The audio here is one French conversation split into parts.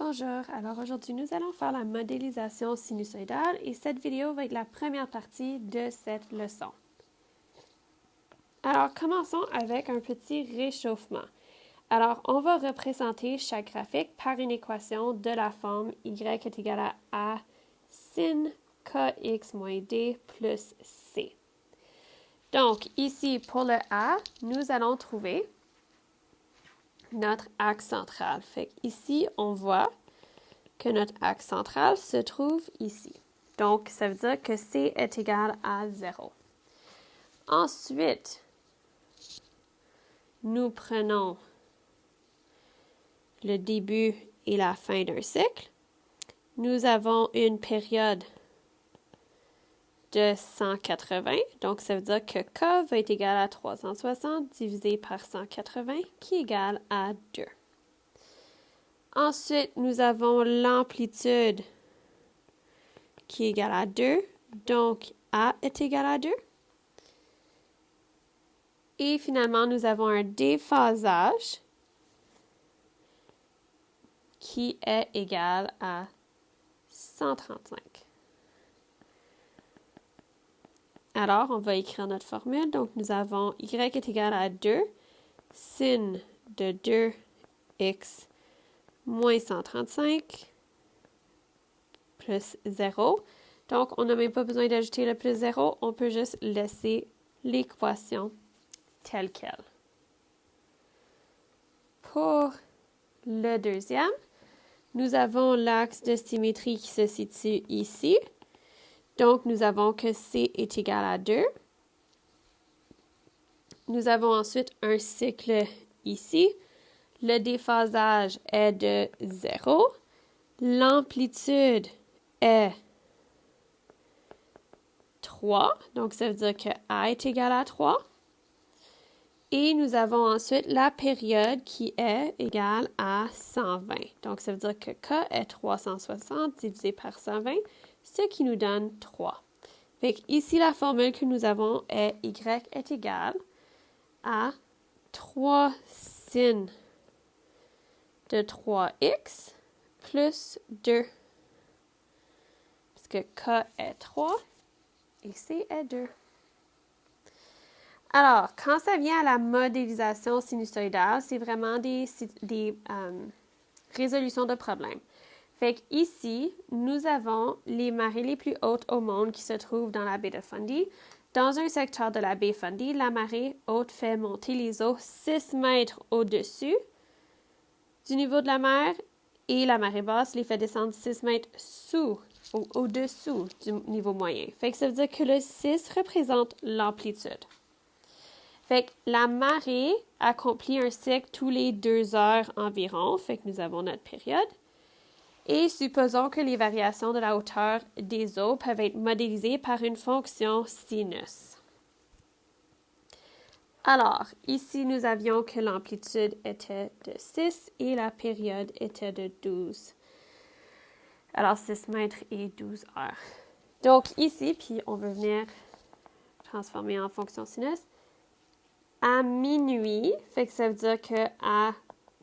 Bonjour, alors aujourd'hui nous allons faire la modélisation sinusoïdale et cette vidéo va être la première partie de cette leçon. Alors commençons avec un petit réchauffement. Alors on va représenter chaque graphique par une équation de la forme y est égal à sin kx moins d plus c. Donc ici pour le a, nous allons trouver notre axe central. Fait ici, on voit que notre axe central se trouve ici. Donc, ça veut dire que C est égal à 0. Ensuite, nous prenons le début et la fin d'un cycle. Nous avons une période de 180. Donc, ça veut dire que K va être égal à 360 divisé par 180 qui est égal à 2. Ensuite, nous avons l'amplitude qui est égale à 2. Donc, A est égal à 2. Et finalement, nous avons un déphasage qui est égal à 135. Alors, on va écrire notre formule. Donc, nous avons y est égal à 2 sin de 2x moins 135 plus 0. Donc, on n'a même pas besoin d'ajouter le plus 0. On peut juste laisser l'équation telle qu'elle. Pour le deuxième, nous avons l'axe de symétrie qui se situe ici. Donc, nous avons que C est égal à 2. Nous avons ensuite un cycle ici. Le déphasage est de 0. L'amplitude est 3. Donc, ça veut dire que A est égal à 3. Et nous avons ensuite la période qui est égale à 120. Donc, ça veut dire que K est 360 divisé par 120, ce qui nous donne 3. Fait que ici, la formule que nous avons est Y est égal à 3 sin de 3x plus 2. Puisque K est 3 et C est 2. Alors, quand ça vient à la modélisation sinusoïdale, c'est vraiment des résolutions de problèmes. Fait qu'ici, nous avons les marées les plus hautes au monde qui se trouvent dans la baie de Fundy. Dans un secteur de la baie Fundy, la marée haute fait monter les eaux 6 mètres au-dessus du niveau de la mer et la marée basse les fait descendre 6 mètres au-dessous du niveau moyen. Fait que ça veut dire que le 6 représente l'amplitude. Fait que la marée accomplit un cycle tous les 2 heures environ. Fait que nous avons notre période. Et supposons que les variations de la hauteur des eaux peuvent être modélisées par une fonction sinus. Alors, ici, nous avions que l'amplitude était de 6 et la période était de 12. Alors, 6 mètres et 12 heures. Donc, ici, puis on veut venir transformer en fonction sinus. À minuit, fait que ça veut dire que à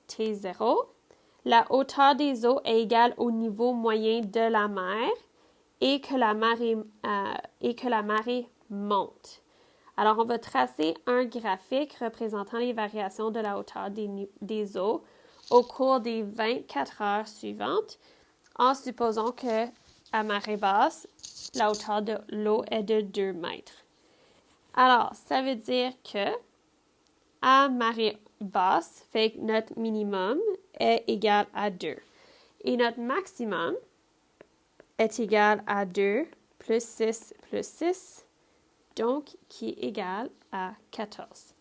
T0, la hauteur des eaux est égale au niveau moyen de la mer et que la marée monte. Alors, on va tracer un graphique représentant les variations de la hauteur des eaux au cours des 24 heures suivantes, en supposant que à marée basse, la hauteur de l'eau est de 2 mètres. Alors, ça veut dire que à marée basse, fait que notre minimum est égal à 2. Et notre maximum est égal à 2 plus 6, donc qui est égal à 14.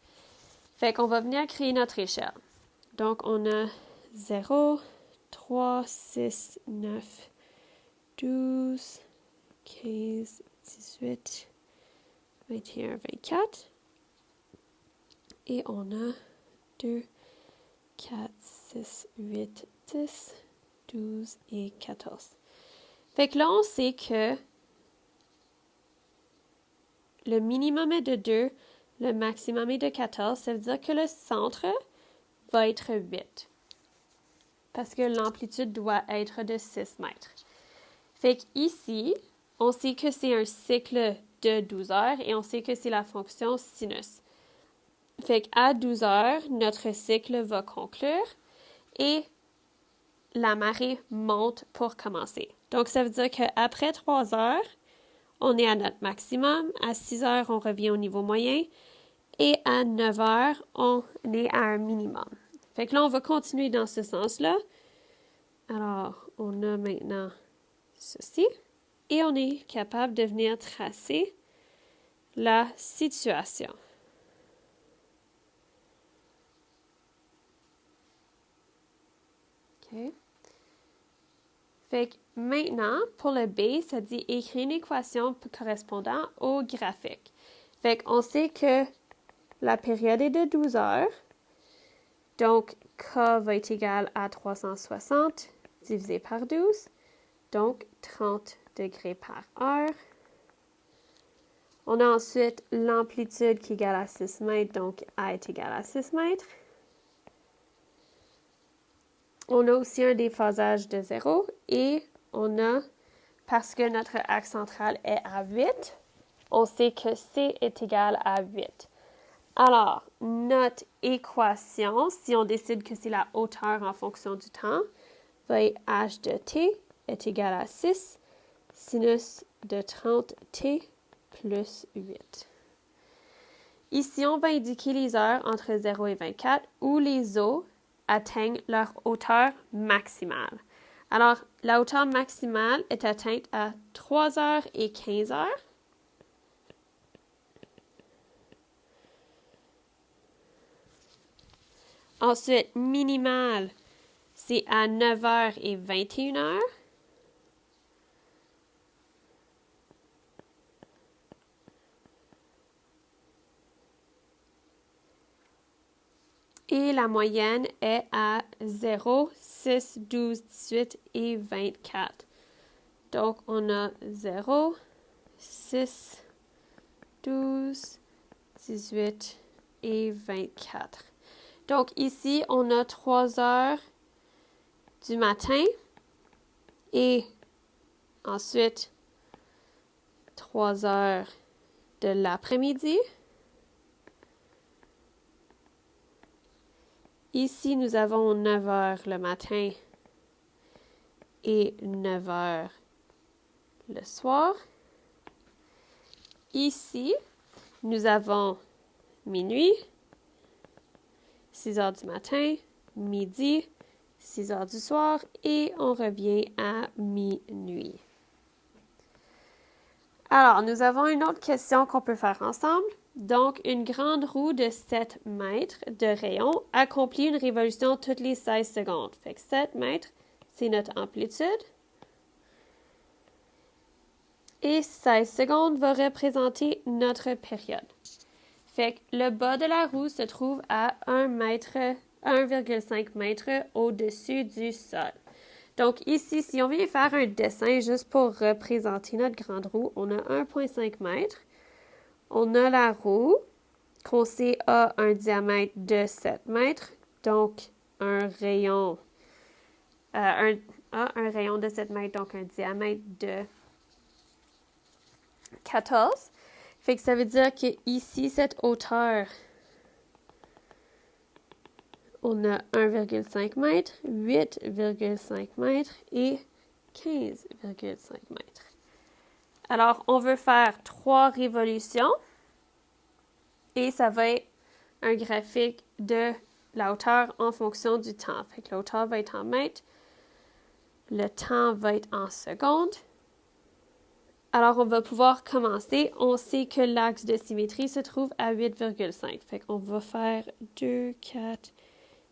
Fait qu'on va venir créer notre échelle. Donc, on a 0, 3, 6, 9, 12, 15, 18, 21, 24. Et on a 2, 4, 6, 8, 10, 12 et 14. Fait que là, on sait que le minimum est de 2, le maximum est de 14. Ça veut dire que le centre va être 8. parce que l'amplitude doit être de 6 mètres. Fait qu'ici, on sait que c'est un cycle de 12 heures et on sait que c'est la fonction sinus. Fait qu'à 12 heures, notre cycle va conclure et la marée monte pour commencer. Donc, ça veut dire qu'après 3 heures, on est à notre maximum. À 6 heures, on revient au niveau moyen. Et à 9 heures, on est à un minimum. Fait que là, on va continuer dans ce sens-là. Alors, on a maintenant ceci. Et on est capable de venir tracer la situation. OK. Fait que maintenant, pour le B, ça dit écrire une équation correspondant au graphique. Fait qu'on sait que la période est de 12 heures. Donc, K va être égal à 360 divisé par 12. Donc, 30 degrés par heure. On a ensuite l'amplitude qui est égale à 6 mètres, donc A est égal à 6 mètres. On a aussi un déphasage de 0 et on a, parce que notre axe central est à 8, on sait que C est égal à 8. Alors, notre équation, si on décide que c'est la hauteur en fonction du temps, va être h de t est égal à 6 sinus de 30t plus 8. Ici, on va indiquer les heures entre 0 et 24 où les eaux atteignent leur hauteur maximale. Alors, la hauteur maximale est atteinte à 3 heures et 15 heures. Ensuite, minimale, c'est à 9 heures et 21 heures. Et la moyenne est à 0, 6, 12, 18 et 24. Donc, on a 0, 6, 12, 18 et 24. Donc, ici, on a 3 heures du matin et ensuite 3 heures de l'après-midi. Ici, nous avons 9 heures le matin et 9 heures le soir. Ici, nous avons minuit, 6 heures du matin, midi, 6 heures du soir et on revient à minuit. Alors, nous avons une autre question qu'on peut faire ensemble. Donc, une grande roue de 7 mètres de rayon accomplit une révolution toutes les 16 secondes. Fait que 7 mètres, c'est notre amplitude. Et 16 secondes va représenter notre période. Fait que le bas de la roue se trouve à 1,5 mètre au-dessus du sol. Donc ici, si on vient faire un dessin juste pour représenter notre grande roue, on a 1,5 mètre. On a la roue qu'on sait a un diamètre de 7 mètres, donc un rayon de 7 mètres, donc un diamètre de 14. Fait que ça veut dire que ici, cette hauteur, on a 1,5 mètre, 8,5 mètres et 15,5 mètres. Alors, on veut faire 3 révolutions et ça va être un graphique de la hauteur en fonction du temps. Fait que la hauteur va être en mètres, le temps va être en secondes. Alors, on va pouvoir commencer. On sait que l'axe de symétrie se trouve à 8,5. Fait qu'on va faire 2, 4,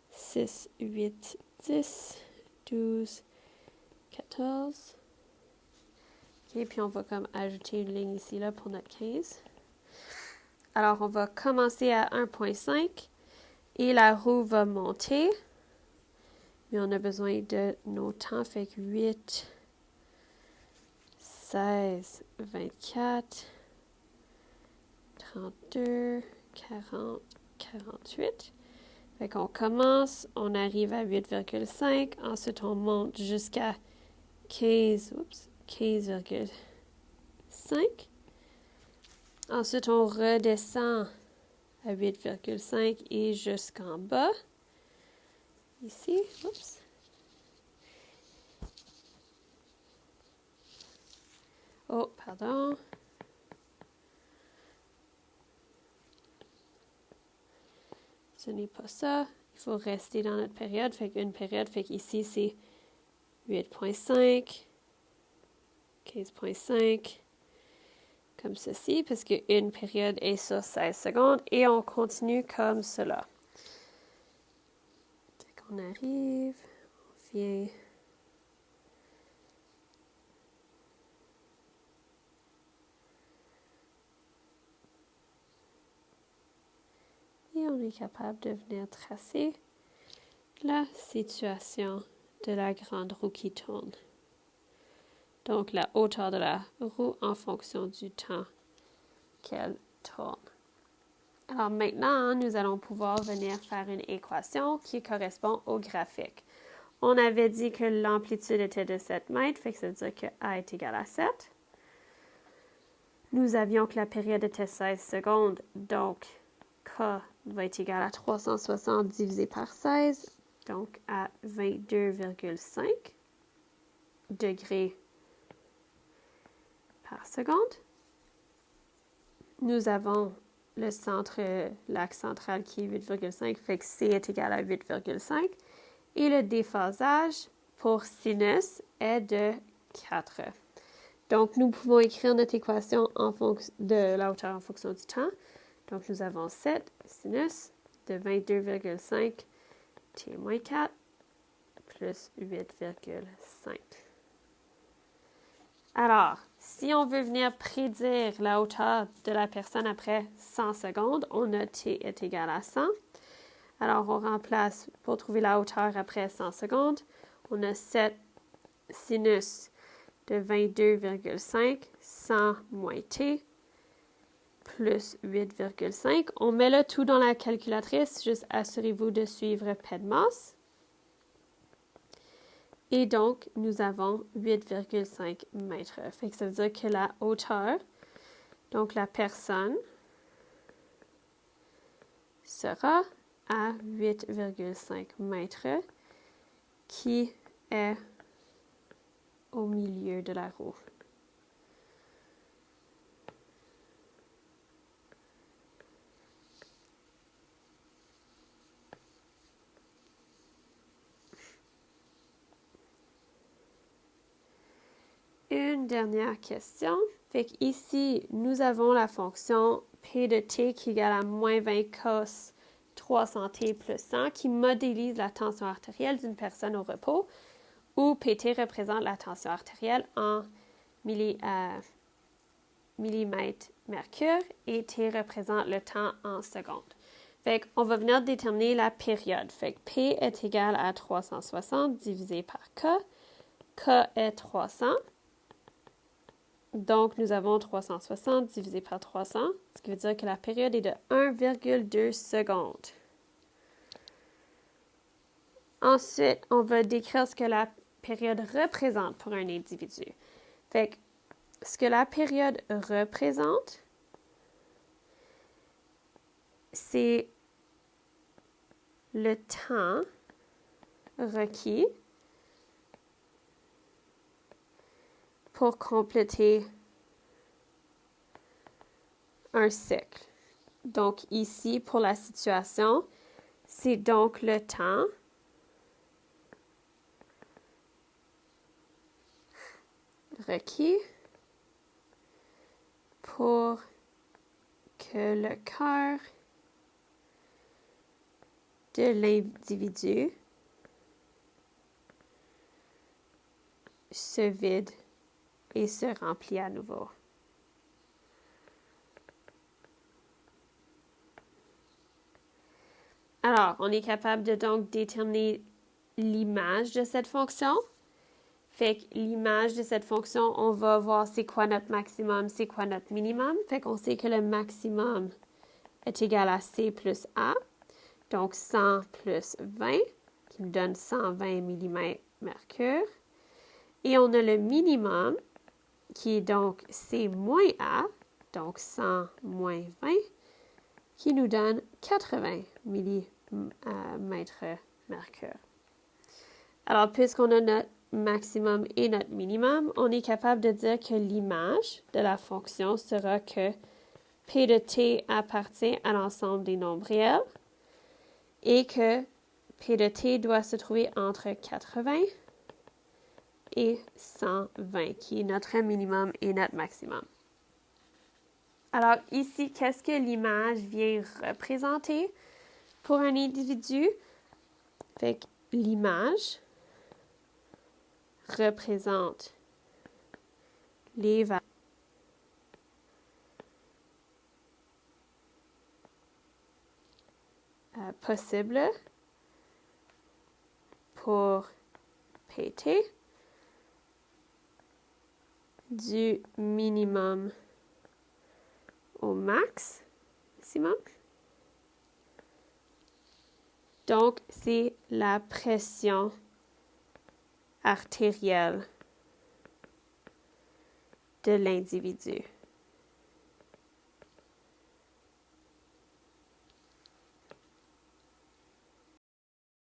6, 8, 10, 12, 14. OK, puis on va comme ajouter une ligne ici là pour notre 15. Alors, on va commencer à 1,5 et la roue va monter. Mais on a besoin de nos temps, fait que 8, 16, 24, 32, 40, 48. Fait qu'on commence, on arrive à 8,5, ensuite on monte jusqu'à 15,5. Ensuite, on redescend à 8,5 et jusqu'en bas. Ici, oups. Oh, pardon. Ce n'est pas ça. Il faut rester dans notre période. Fait qu'une période, fait qu'ici, c'est 8,5, 15,5, comme ceci, parce qu'une période est sur 16 secondes, et on continue comme cela. Fait qu'on arrive, on vient... Et on est capable de venir tracer la situation de la grande roue qui tourne. Donc, la hauteur de la roue en fonction du temps qu'elle tourne. Alors maintenant, nous allons pouvoir venir faire une équation qui correspond au graphique. On avait dit que l'amplitude était de 7 mètres, fait que ça veut dire que A est égal à 7. Nous avions que la période était 16 secondes, donc K va être égal à 360 divisé par 16, donc à 22,5 degrés par seconde. Nous avons le centre, l'axe central qui est 8,5, fait que C est égal à 8,5. Et le déphasage pour sinus est de 4. Donc, nous pouvons écrire notre équation en fonction de la hauteur en fonction du temps. Donc, nous avons 7 sinus de 22,5 t-4 plus 8,5. Alors, si on veut venir prédire la hauteur de la personne après 100 secondes, on a t est égal à 100. Alors, on remplace pour trouver la hauteur après 100 secondes. On a 7 sinus de 22,5, 100 moins t, plus 8,5. On met le tout dans la calculatrice, juste assurez-vous de suivre PEDMAS. Et donc, nous avons 8,5 mètres. Fait que ça veut dire que la hauteur, donc la personne, sera à 8,5 mètres, qui est au milieu de la roue. Une dernière question. Fait qu'ici, nous avons la fonction P de t qui est égale à moins 20 cos 300t plus 100 qui modélise la tension artérielle d'une personne au repos, où PT représente la tension artérielle en millimètres mercure et T représente le temps en secondes. Fait qu'on va venir déterminer la période. Fait que P est égal à 360 divisé par K. K est 300. Donc, nous avons 360 divisé par 300, ce qui veut dire que la période est de 1,2 secondes. Ensuite, on va décrire ce que la période représente pour un individu. Fait que ce que la période représente, c'est le temps requis pour compléter un cycle. Donc ici, pour la situation, c'est donc le temps requis pour que le cœur de l'individu se vide et se remplit à nouveau. Alors, on est capable de donc déterminer l'image de cette fonction. Fait que l'image de cette fonction, on va voir c'est quoi notre maximum, c'est quoi notre minimum. Fait qu'on sait que le maximum est égal à C plus A. Donc 100 plus 20, qui nous donne 120 mm². Et on a le minimum, qui est donc C moins A, donc 100 moins 20, qui nous donne 80 mm². Alors, puisqu'on a notre maximum et notre minimum, on est capable de dire que l'image de la fonction sera que P de t appartient à l'ensemble des nombres réels et que P de t doit se trouver entre 80 et 120, qui est notre minimum et notre maximum. Alors ici, qu'est-ce que l'image vient représenter pour un individu? Fait que l'image représente les valeurs possibles pour PT du minimum au maximum. Donc, c'est la pression artérielle de l'individu.